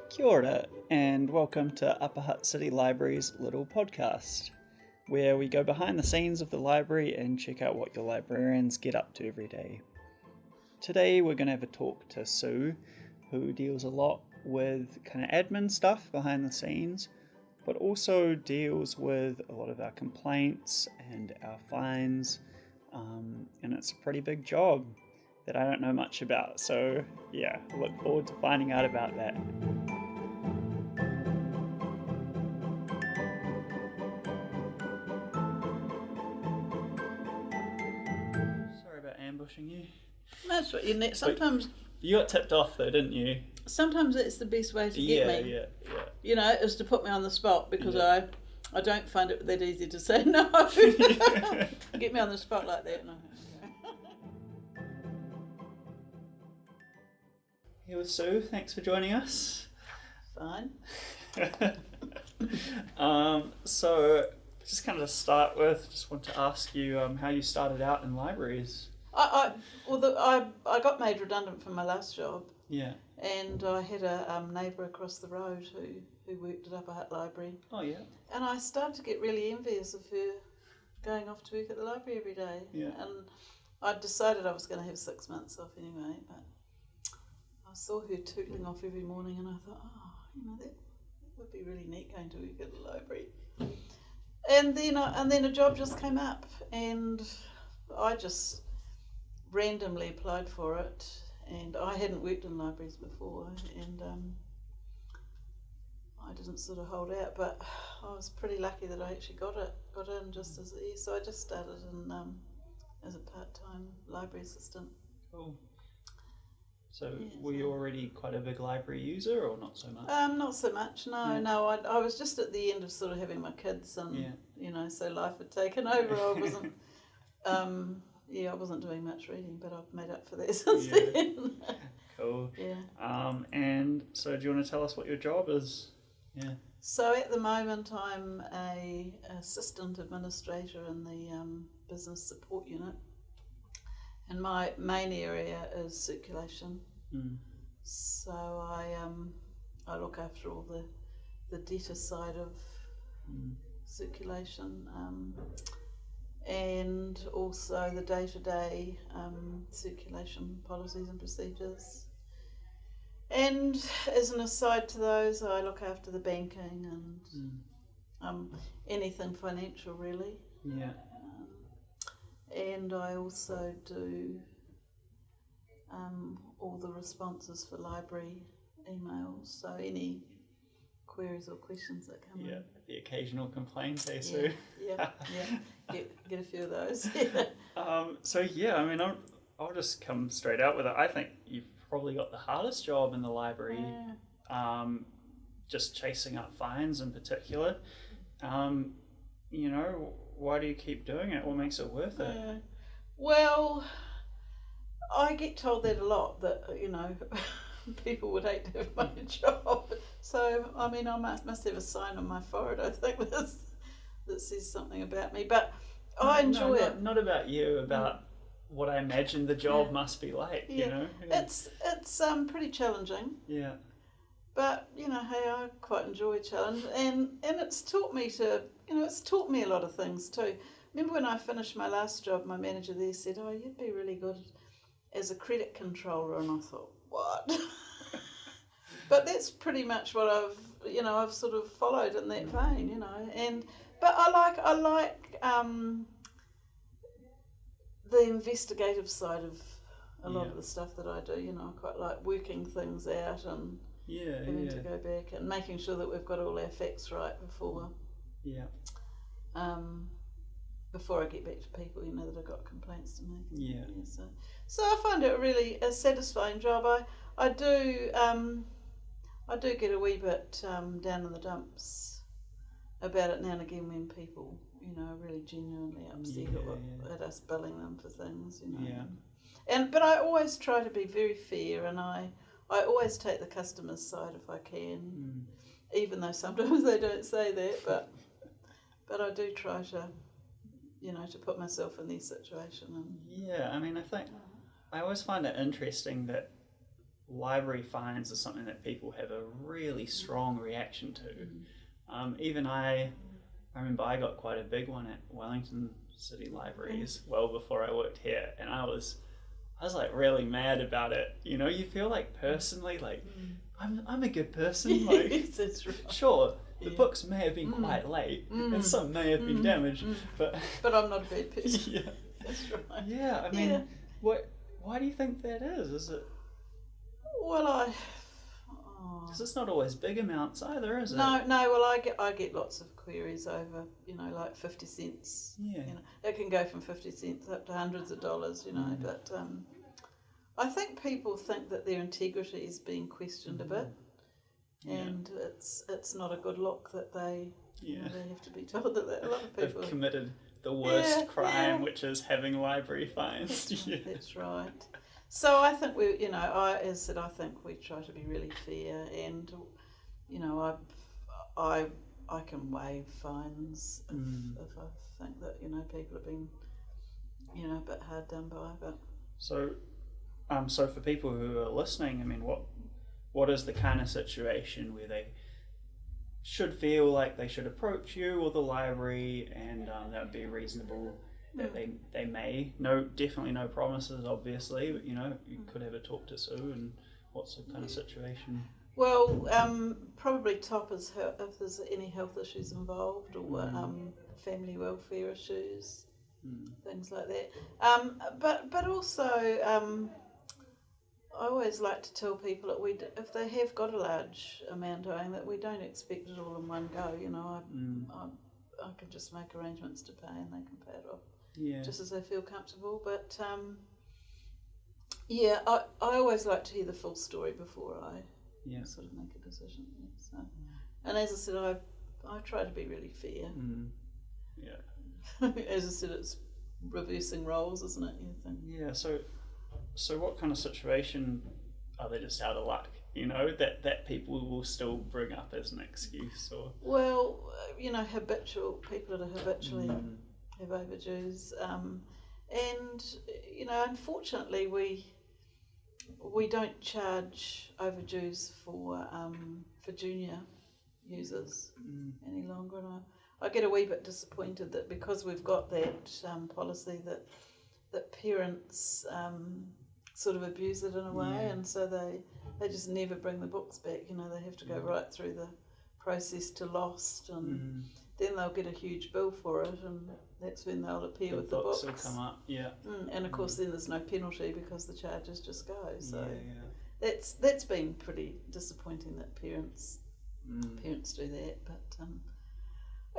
Kia ora, and welcome to Upper Hutt City Library's little podcast, where we go behind the scenes of the library and check out what your librarians get up to every day. Today we're going to have a talk to Sue, who deals a lot with kind of admin stuff behind the scenes, but also deals with a lot of our complaints and our fines, and it's a pretty big job that I don't know much about, so yeah, I look forward to finding out about that. Sorry about ambushing you. That's what you need. Sometimes you got tipped off though, didn't you? Sometimes it's the best way to get me. Yeah. You know, is to put me on the spot because I don't find it that easy to say no. Get me on the spot like that. No. Here with Sue, thanks for joining us. Fine. So just kind of to start with, just want to ask you how you started out in libraries. I got made redundant from my last job. Yeah. And I had a neighbour across the road who worked at Upper Hutt Library. Oh yeah. And I started to get really envious of her going off to work at the library every day. Yeah. And I decided I was going to have 6 months off anyway, but I saw her tootling off every morning and I thought, that would be really neat going to work at the library. And then a job just came up and I just randomly applied for it, and I hadn't worked in libraries before, and I didn't sort of hold out, but I was pretty lucky that I actually got in just as so I just started in as a part-time library assistant. Cool. So were you already quite a big library user, or not so much? Not so much, no. I was just at the end of sort of having my kids, and so life had taken over. I wasn't, I wasn't doing much reading, but I've made up for that since then. Cool. Yeah. And so do you want to tell us what your job is? Yeah. So at the moment, I'm a assistant administrator in the business support unit. And my main area is circulation. So I look after all the data side of circulation, and also the day-to-day circulation policies and procedures. And as an aside to those, I look after the banking and anything financial, really. Yeah. And I also do all the responses for library emails, so any queries or questions that come in. Yeah, the occasional complaint, Sue? Yeah. Get a few of those. I'll just come straight out with it. I think you've probably got the hardest job in the library, just chasing up fines in particular. Why do you keep doing it? What makes it worth it? Well, I get told that a lot, that, people would hate to have my job. So, I must have a sign on my forehead, I think, that says something about me. But I enjoy it. Not about you, about what I imagine the job must be like, It's pretty challenging. Yeah. But, hey, I quite enjoy a challenge. And it's taught me a lot of things too. Remember when I finished my last job, my manager there said, you'd be really good as a credit controller. And I thought, what? But that's pretty much what I've sort of followed in that vein, But I like the investigative side of a lot of the stuff that I do. I quite like working things out and having to go back and making sure that we've got all our facts right before I get back to people, that have got complaints to make. So I find it really a satisfying job. I do get a wee bit down in the dumps about it now and again when people, are really genuinely upset at us billing them for things, But I always try to be very fair, and I always take the customer's side if I can, even though sometimes they don't say that, but I do try to, to put myself in their situation. And I think I always find it interesting that library fines is something that people have a really strong reaction to. Even I remember I got quite a big one at Wellington City Libraries well before I worked here, and I was like really mad about it. You know, you feel like personally, like I'm a good person. Like, yes, that's right. Sure, the books may have been quite late, and some may have been damaged, but I'm not a bad person. Yeah, that's right. Yeah, I mean, why do you think that is? Is it? Well, Because it's not always big amounts either, is it? No. Well, I get lots of queries over, like 50 cents. Yeah. It can go from 50 cents up to hundreds of dollars. But I think people think that their integrity is being questioned a bit, and it's not a good look that they they have to be told that a lot of people have committed the worst crime, which is having library fines. That's right. So I think I think we try to be really fair, and I can waive fines if I think that people have been a bit hard done by. But so for people who are listening, I mean, what is the kind of situation where they should feel like they should approach you or the library, and that would be reasonable? That they may, definitely no promises, obviously, but you could have a talk to Sue, and what's the kind of situation? Well, probably top is if there's any health issues involved, or family welfare issues, things like that. But also, I always like to tell people that if they have got a large amount owing, that we don't expect it all in one go. I can just make arrangements to pay, and they can pay it off. Yeah. Just as they feel comfortable. But I always like to hear the full story before I sort of make a decision. So, and as I said, I try to be really fair. As I said, it's reversing roles, isn't it? You think? Yeah. So what kind of situation are they just out of luck? That people will still bring up as an excuse, or? Well, habitual people that are habitually have overdues, and unfortunately we don't charge overdues for junior users any longer, and I get a wee bit disappointed that because we've got that policy that parents sort of abuse it in a way, and so they just never bring the books back. They have to go right through the process to lost, and then they'll get a huge bill for it, and that's when they'll appear with the books. Will come up, and of course then there's no penalty because the charges just go. So that's been pretty disappointing that parents do that. But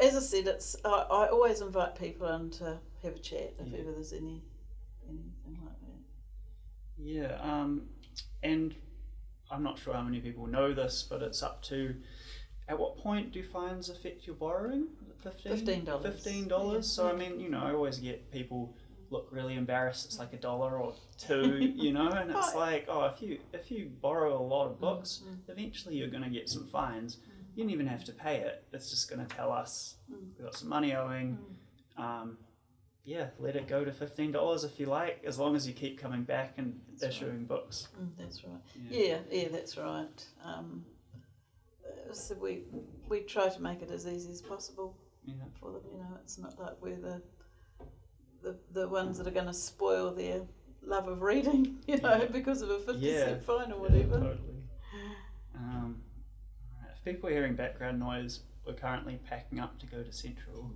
as I said, I always invite people in to have a chat if ever there's anything like that. Yeah, and I'm not sure how many people know this, but it's up to, at what point do fines affect your borrowing? $15? $15. So I mean, I always get people look really embarrassed. It's like $1 or $2, and it's like, if you borrow a lot of books, eventually you're going to get some fines. You don't even have to pay it. It's just going to tell us we've got some money owing. Let it go to $15 if you like, as long as you keep coming back and issuing books. That's right. Yeah, that's right. So we try to make it as easy as possible for them. It's not like we're the ones that are going to spoil their love of reading, because of a 50-cent fine or whatever. Yeah, totally. If people are hearing background noise, we're currently packing up to go to Central.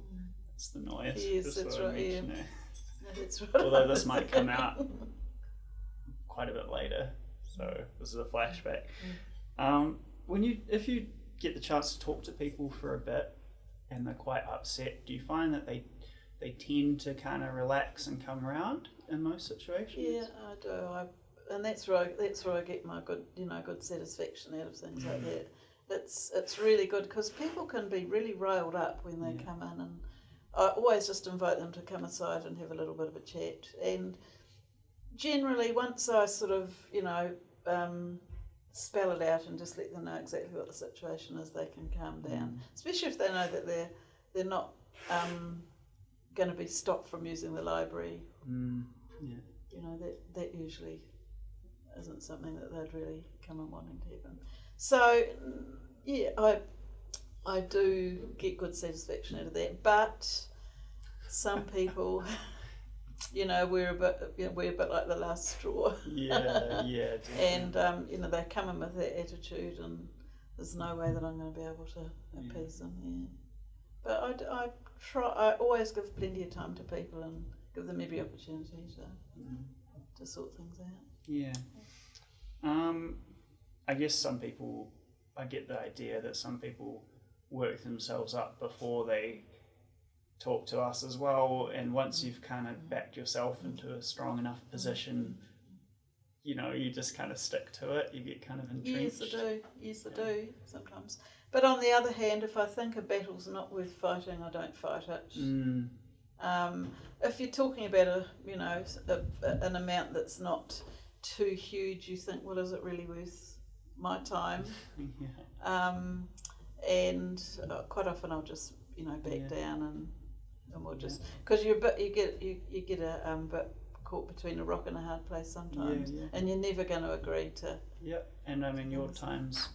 That's the noise. Yes, that's right. No, that's right. Although this might come out quite a bit later, so this is a flashback. If you get the chance to talk to people for a bit and they're quite upset, do you find that they tend to kind of relax and come around in most situations? Yeah, I do. And that's where I get my good satisfaction out of things like that. It's really good because people can be really riled up when they come in, and I always just invite them to come aside and have a little bit of a chat. And generally, once I sort of spell it out and just let them know exactly what the situation is, they can calm down. Especially if they know that they're not going to be stopped from using the library. That usually isn't something that they'd really come and wanting to happen. So yeah, I do get good satisfaction out of that, but some people, we're a bit like the last straw. Yeah, definitely. And they come in with that attitude, and there's no way that I'm going to be able to appease them. Yeah, but I always give plenty of time to people and give them every opportunity to sort things out. Yeah. I guess I get the idea that some people work themselves up before they talk to us as well, and once you've kind of backed yourself into a strong enough position, you just kind of stick to it, you get kind of entrenched. Yes, I do sometimes. But on the other hand, if I think a battle's not worth fighting, I don't fight it. If you're talking about an amount that's not too huge, you think, well, is it really worth my time? And quite often I'll just back down and we'll just, because you get a bit caught between a rock and a hard place sometimes, and you're never going to agree to. And I mean your time's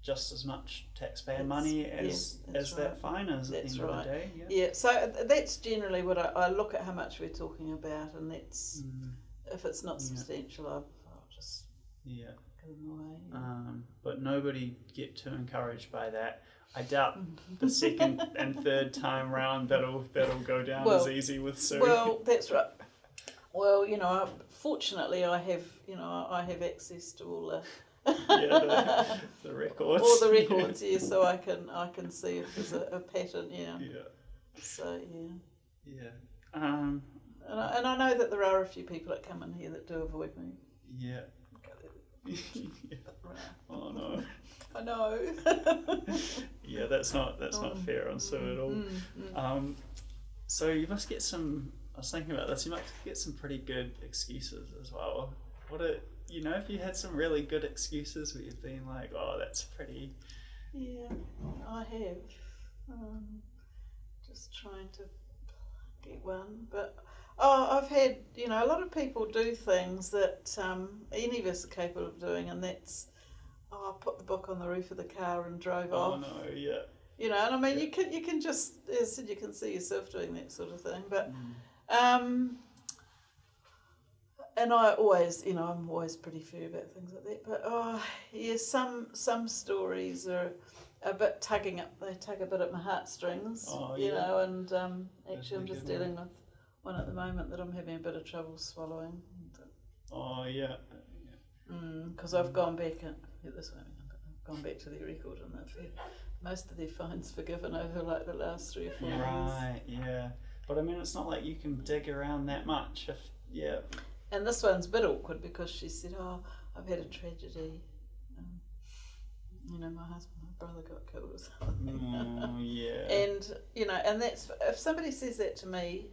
just as much taxpayer money as that fine is at the end of the day. So that's generally what I look at, how much we're talking about, and that's if it's not substantial, I'll just give them away. But nobody get too encouraged by that. I doubt the second and third time round that'll go down as easy with Sue. Well, that's right. Well, fortunately I have access to all the records. All the records, so I can see if there's a pattern, So and I know that there are a few people that come in here that do avoid me. Oh no. I know. That's not fair on Sue at all. So you must get some. I was thinking about this. You must get some pretty good excuses as well. If you had some really good excuses where you've been like, oh, that's pretty. Yeah, I have. Just trying to get one, but I've had a lot of people do things that any of us are capable of doing, and that's I put the book on the roof of the car and drove off. Oh no, yeah. And I mean you can just, as I said, you can see yourself doing that sort of thing, but. And I always, I'm always pretty fair about things like that. But some stories are a bit they tug a bit at my heartstrings, And actually, I'm just dealing with one at the moment that I'm having a bit of trouble swallowing. Because I've gone back I've gone back to their record, and they've had most of their fines forgiven over like the last 3 or 4 years. Right, yeah. But I mean, it's not like you can dig around that much. And this one's a bit awkward because she said, I've had a tragedy. My brother got killed or something. And that's, if somebody says that to me,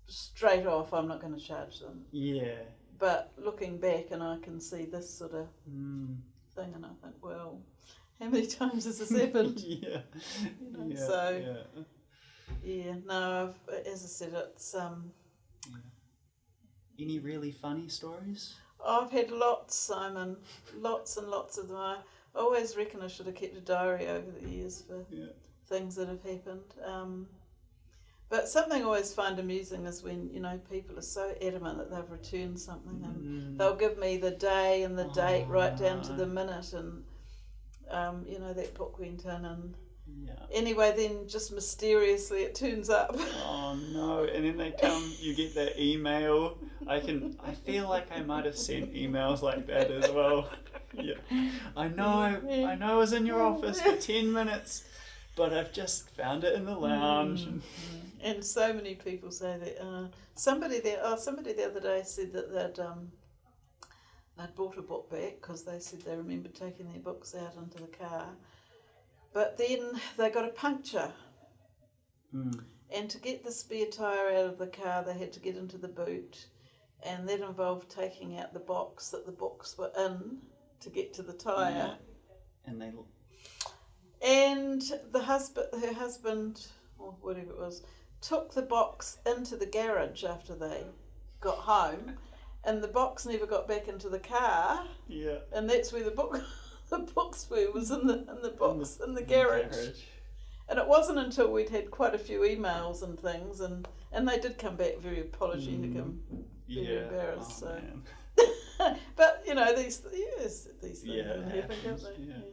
straight off, I'm not going to charge them. Yeah. But looking back, and I can see this sort of thing, and I think, well, how many times has this happened? As I said, it's Any really funny stories? I've had lots, Simon, lots and lots of them. I always reckon I should have kept a diary over the years for things that have happened. But something I always find amusing is when people are so adamant that they've returned something, and they'll give me the day and the date right down to the minute, and that book went in, and anyway, then just mysteriously it turns up. Oh no! And then they come. You get that email. I feel like I might have sent emails like that as well. I know I was in your office for 10 minutes, but I've just found it in the lounge. And so many people say that. Somebody the other day said that they'd brought a book back because they said they remembered taking their books out into the car, but then they got a puncture. And to get the spare tyre out of the car, they had to get into the boot, and that involved taking out the box that the books were in to get to the tyre. And her husband, or whatever it was, took the box into the garage after they got home, and the box never got back into the car. Yeah. And that's where the books were, was in the box in the garage. And it wasn't until we'd had quite a few emails and things, and they did come back very apologetic and very embarrassed. Oh, so, but you know these things can happen, can't they?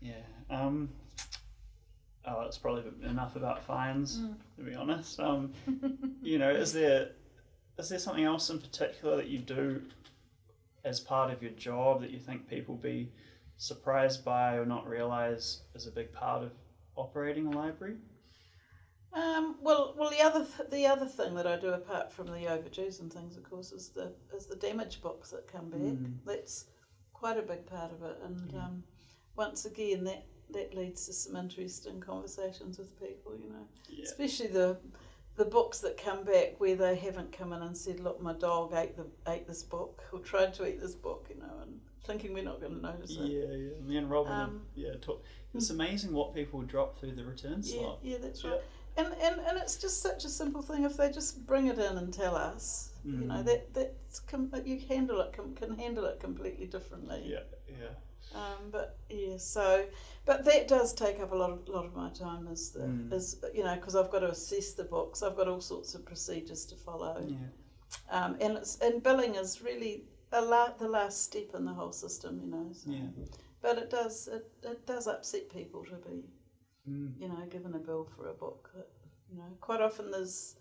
Yeah. Oh, it's probably enough about fines, to be honest. You know, is there something else in particular that you do as part of your job that you think people be surprised by or not realise is a big part of operating a library? Well, the other thing that I do apart from the overdues and things, of course, is the damaged books that come back. That's quite a big part of it, and once again, that leads to some interesting conversations with people. You know, especially the books that come back where they haven't come in and said, "Look, my dog ate this book or tried to eat this book," you know, and thinking we're not going to notice it. Yeah. Me and Robin, it's amazing what people drop through the return slot. Yeah, that's right. And it's just such a simple thing. If they just bring it in and tell us, you know, you can handle it completely differently. Yeah. But that does take up a lot of my time, as you know, because I've got to assess the books. I've got all sorts of procedures to follow. Yeah. And billing is really the last step in the whole system, you know. So. Yeah. But it does upset people to be, you know, given a bill for a book that, you know, quite often there's,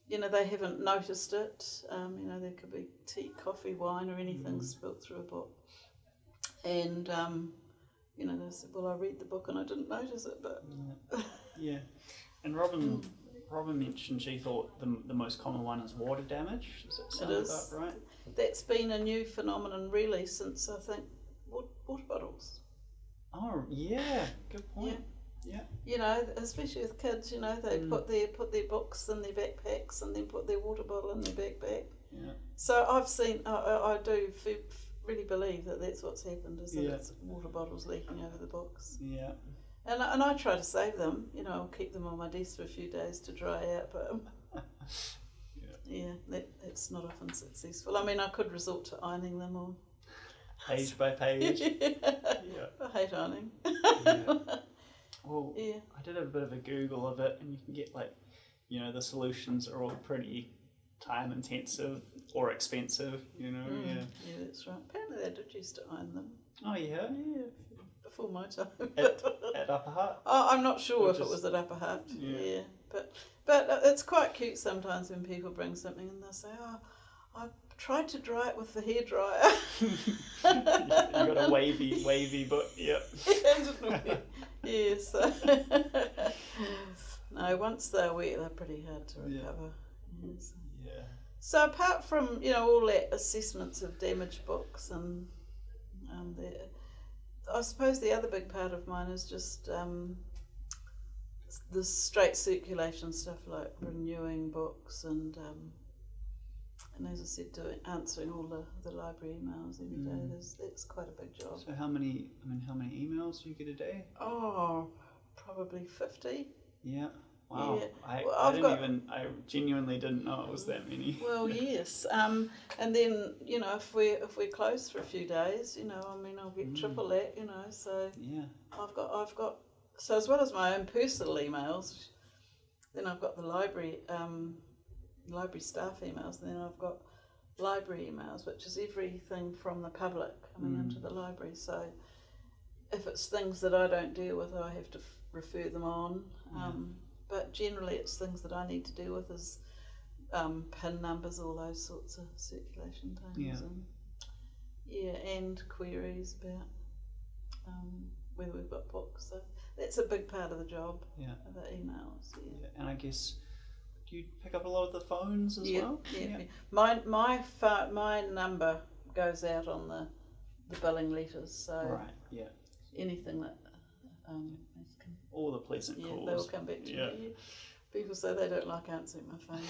you know, they haven't noticed it. You know, there could be tea, coffee, wine, or anything spilt through a book, and you know, they said, "Well, I read the book and I didn't notice it," but yeah. And Robin mentioned she thought the most common one is water damage. Does that sound about right? That's been a new phenomenon really since, I think, water bottles. Oh yeah, good point. Yeah. You know, especially with kids, you know, they put their books in their backpacks and then put their water bottle in their backpack. Yeah. So I've seen, I do really believe that that's what's happened, is that it's water bottles leaking over the books. Yeah. And I try to save them, you know, I'll keep them on my desk for a few days to dry out, but that's not often successful. I mean, I could resort to ironing them or page by page. I hate ironing. Well, I did have a bit of a Google of it, and you can get, like, you know, the solutions are all pretty time intensive or expensive, you know. Yeah, that's right. Apparently they did used to iron them. Oh yeah? Yeah, before my time. At Upper Hutt? Oh, I'm not sure if it was at Upper Hutt. Yeah. But it's quite cute sometimes when people bring something and they'll say, "Oh, I tried to dry it with the hairdryer." You got a wavy book, yep. Yes. No, once they're wet, they're pretty hard to recover. Yes. Yeah. So apart from, you know, all that assessments of damaged books and I suppose the other big part of mine is just the straight circulation stuff, like renewing books and as I said, answering all the library emails every day. That's quite a big job. So how many emails do you get a day? Oh, probably 50. Yeah. Wow. Yeah. I genuinely didn't know it was that many. Well, yes. And then, you know, if we're closed for a few days, you know, I mean, I'll get triple that, you know. So I've got so as well as my own personal emails, then I've got the library staff emails, and then I've got library emails, which is everything from the public coming into the library. So if it's things that I don't deal with, I have to refer them on. But generally it's things that I need to deal with, as PIN numbers, all those sorts of circulation things. And queries about whether we've got books. So that's a big part of the job, the emails. And I guess, do you pick up a lot of the phones as well? Yeah. My number goes out on the billing letters, so anything that all the pleasant calls. They will come back to me. People say they don't like answering my phone.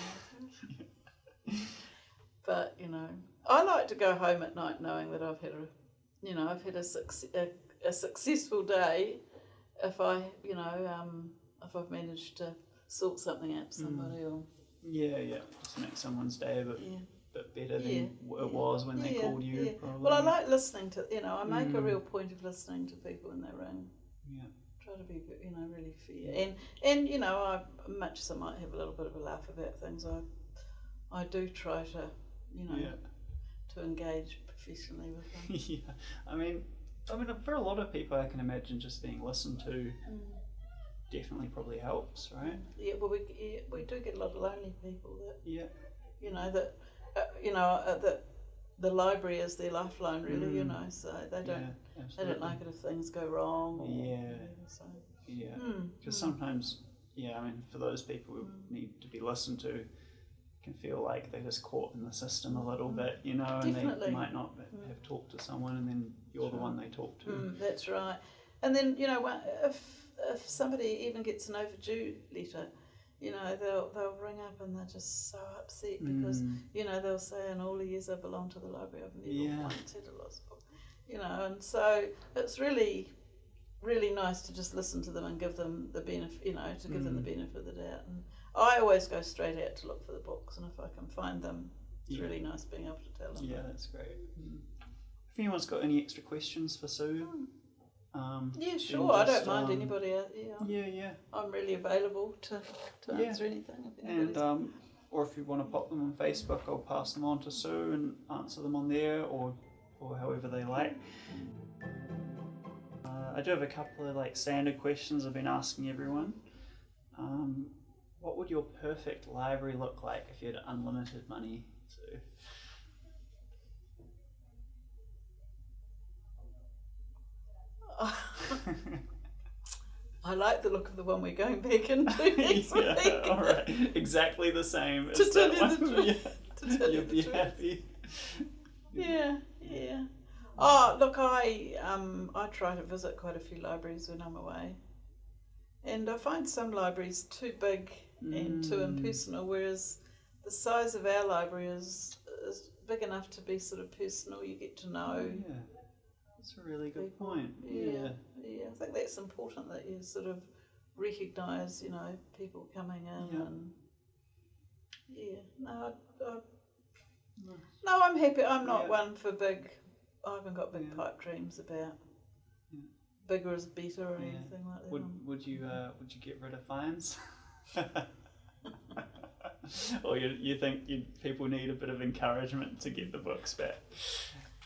But, you know, I like to go home at night knowing that I've had a successful day if if I've managed to sort something out for somebody or just make someone's day a bit bit better than it was when they called you. Yeah. Probably. Well, I like listening to, I make a real point of listening to people when they ring. Yeah. Try to be, really fair. And I, much as I might have a little bit of a laugh about things, I do try to, to engage professionally with them. Yeah. I mean, for a lot of people, I can imagine just being listened to definitely probably helps, right? Yeah, well, we do get a lot of lonely people that, that the library is their lifeline, really, so they don't like it if things go wrong. Or, because sometimes, for those people who need to be listened to, can feel like they're just caught in the system a little bit, and they might not have talked to someone, and then you're the one they talk to. That's right. And then, if somebody even gets an overdue letter, they'll ring up and they're just so upset because, they'll say, in all the years I belong to the library, I've never once had a lost book, and so it's really, really nice to just listen to them and give them the benefit, to give them the benefit of the doubt. And I always go straight out to look for the books, and if I can find them, it's really nice being able to tell them. Yeah, that's great. If anyone's got any extra questions for Sue, sure. I don't mind anybody. I'm really available to answer anything. And or if you want to pop them on Facebook, I'll pass them on to Sue and answer them on there, or however they like. I do have a couple of standard questions I've been asking everyone. What would your perfect library look like if you had unlimited money? I like the look of the one we're going back into next week. All right, exactly the same as to tell that you one. The truth. You'd be happy. Yeah. Oh, look, I try to visit quite a few libraries when I'm away, and I find some libraries too big and too impersonal, whereas the size of our library is big enough to be sort of personal. You get to know. Yeah. That's a really good point. Yeah, I think that's important, that you sort of recognise, people coming in and no, I'm happy. I'm not one for big. I haven't got big pipe dreams about bigger is better or anything like that. Would you get rid of fines? Or you think people need a bit of encouragement to get the books back?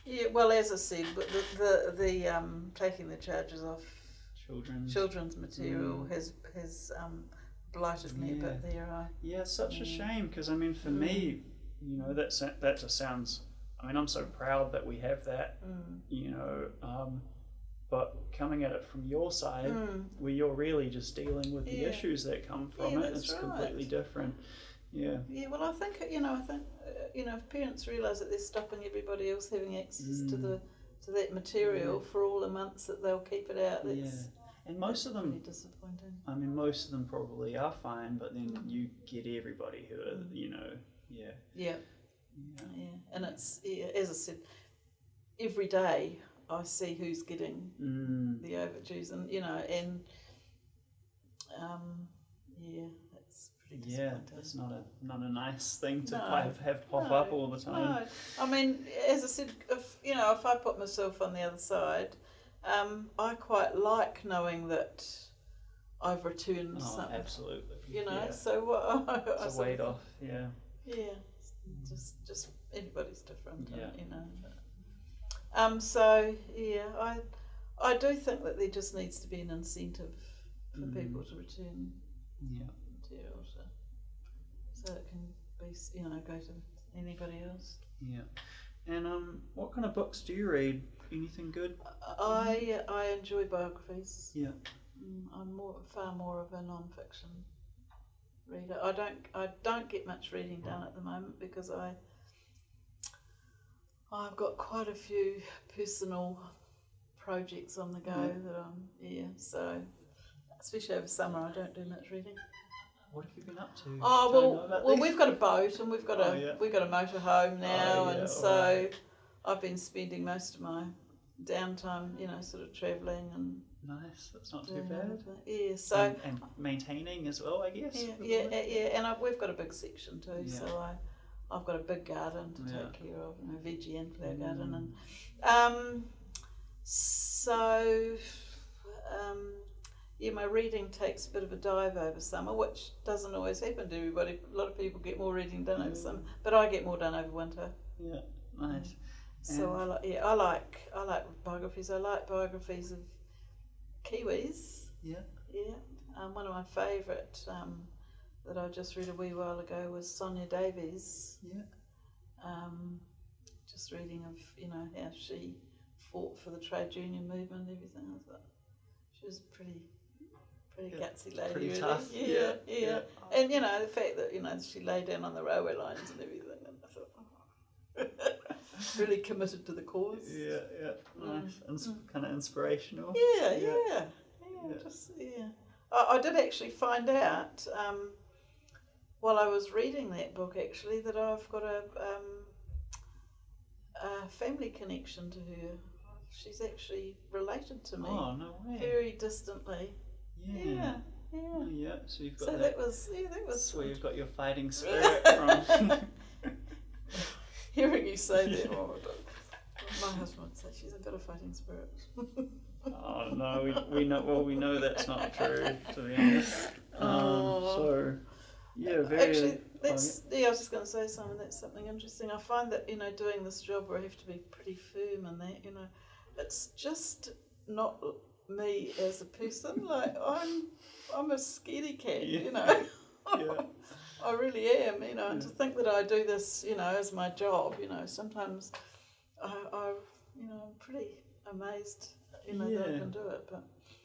Yeah, well, as I said, but the taking the charges off children's material has blighted me a bit there. It's such a shame, because for me, that just sounds. I'm so proud that we have that, but coming at it from your side, where you're really just dealing with the issues that come from it, it's completely different. Yeah. Yeah. Well, I think if parents realise that they're stopping everybody else having access to that material for all the months that they'll keep it out, and most of them really disappointing. Most of them probably are fine, but then you get everybody who are, Yeah. And it's as I said, every day I see who's getting the overdues, and that's pretty disappointing. It's not a nice thing to have pop up all the time. No, as I said, if I put myself on the other side, I quite like knowing that I've returned something. Absolutely. So it's a weight off. Yeah. Yeah. Just everybody's different. I do think that there just needs to be an incentive for people to return material, so it can be go to anybody else. Yeah. And what kind of books do you read? Anything good? I enjoy biographies. Yeah. I'm far more of a non-fiction reader. I don't get much reading done at the moment because I've got quite a few personal projects on the go that I'm so especially over summer I don't do much reading. What have you been up to? Well, we've got a boat and we've got a motorhome now, and so I've been spending most of my downtime, sort of travelling and. Nice, that's not too bad. Yeah, so and maintaining as well, I guess. Yeah, and we've got a big section too, so I've got a big garden to take care of, veggie and flower garden, and my reading takes a bit of a dive over summer, which doesn't always happen to everybody. A lot of people get more reading done over summer, but I get more done over winter. Yeah, nice. So I like biographies. I like biographies of Kiwis. Yeah. One of my favourite that I just read a wee while ago was Sonia Davies. Yeah. Just reading of how she fought for the trade union movement and everything. I thought she was pretty gutsy lady. Pretty really. tough. Yeah. And the fact that she lay down on the railway lines and everything, and I thought really committed to the cause. Yeah. Nice. Kind of inspirational. Yeah. I did actually find out while I was reading that book actually that I've got a family connection to her. She's actually related to me. Oh, no way. Very distantly. Yeah. Oh, yeah. So you've got so that was that's where you've got your fighting spirit from. Hearing you say that, my husband would say she's a bit of fighting spirit. Oh no, we know. Well, we know that's not true, to be honest. So, yeah, very. Actually, I was just going to say something. That's something interesting. I find that doing this job where I have to be pretty firm and that it's just not me as a person. Like I'm a scaredy cat. Yeah. I really am. And to think that I do this, as my job. Sometimes I'm pretty amazed. That I can do it,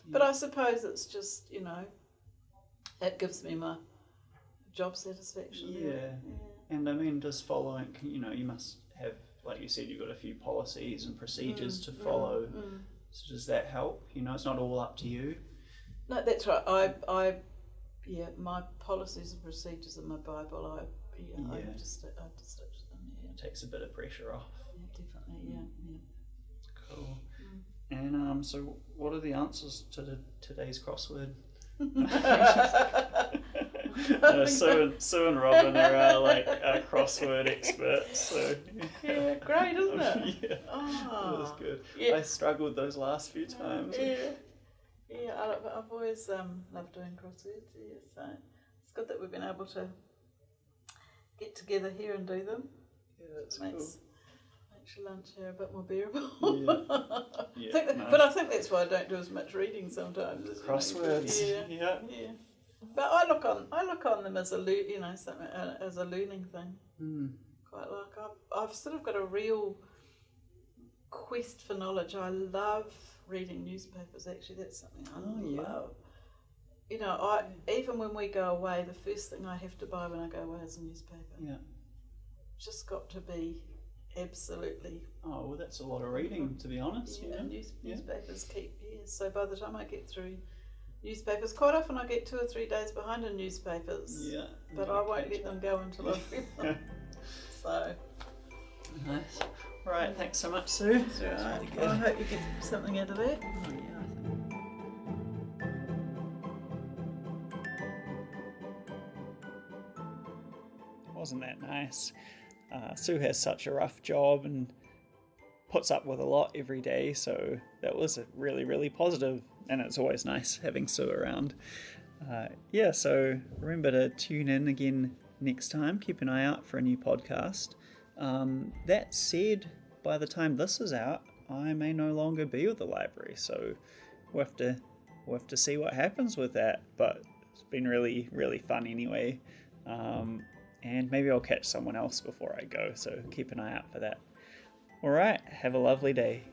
but I suppose it's just it gives me my job satisfaction. Yeah. And I mean, just following, you must have, like you said, you've got a few policies and procedures to follow. So does that help? It's not all up to you. No, that's right. My policies and procedures are my Bible. I have to stick to them. Yeah. It takes a bit of pressure off. Yeah, definitely. Yeah. Cool. And so, what are the answers to today's crossword? Sue and Robin are crossword experts. So yeah, great, isn't it? Yeah, oh, it was good. Yeah. I struggled those last few times. Yeah. I've always loved doing crosswords. Yeah, so it's good that we've been able to get together here and do them. Yeah, that's cool. Lunch here a bit more bearable. But I think that's why I don't do as much reading sometimes. Crosswords. Yeah. But I look on them as something as a learning thing. Quite like I've sort of got a real quest for knowledge. I love reading newspapers. Actually, that's something I love. Even when we go away, the first thing I have to buy when I go away is a newspaper. Yeah. Just got to be. Absolutely. Oh, well, that's a lot of reading, to be honest. Yeah, newspapers keep years. So by the time I get through newspapers, quite often I get 2 or 3 days behind in newspapers. Yeah. But I won't let them go until I've read them. So. Nice. Right, thanks so much, Sue. That's right. Really good. I hope you get something out of that. Oh, yeah, Wasn't that nice? Sue has such a rough job and puts up with a lot every day, so that was really, really positive, and it's always nice having Sue around. So remember to tune in again next time. Keep an eye out for a new podcast. That said, by the time this is out, I may no longer be with the library, so we'll have to see what happens with that, but it's been really, really fun anyway. And maybe I'll catch someone else before I go, so keep an eye out for that. Alright, have a lovely day.